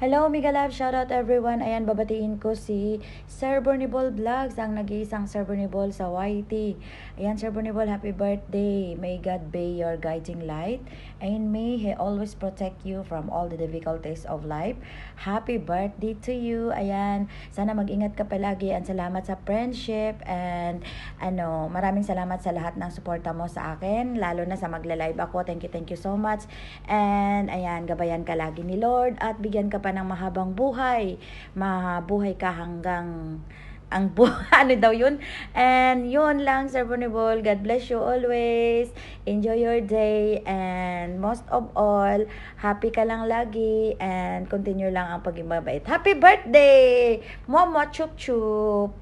Hello, Mega Love! Shoutout everyone! Ayan, babatiin ko si Sir Burnable Vlogs, ang nag-iisang Sir Burnable sa YT. Ayan, Sir Burnable, happy birthday! May God be your guiding light, and may He always protect you from all the difficulties of life. Happy birthday to you! Ayan, sana mag-ingat ka palagi, and salamat sa friendship, and maraming salamat sa lahat ng suporta mo sa akin, lalo na sa magla-live ako. Thank you so much. And ayan, gabayan ka lagi ni Lord at bigyan ka pa ng mahabang buhay. Mabuhay ka hanggang ang ano daw yun. And yun lang, Sir Burnable. God bless you always. Enjoy your day. And most of all, happy ka lang lagi. And continue lang ang pagiging mabait. Happy birthday! Momo chup chup!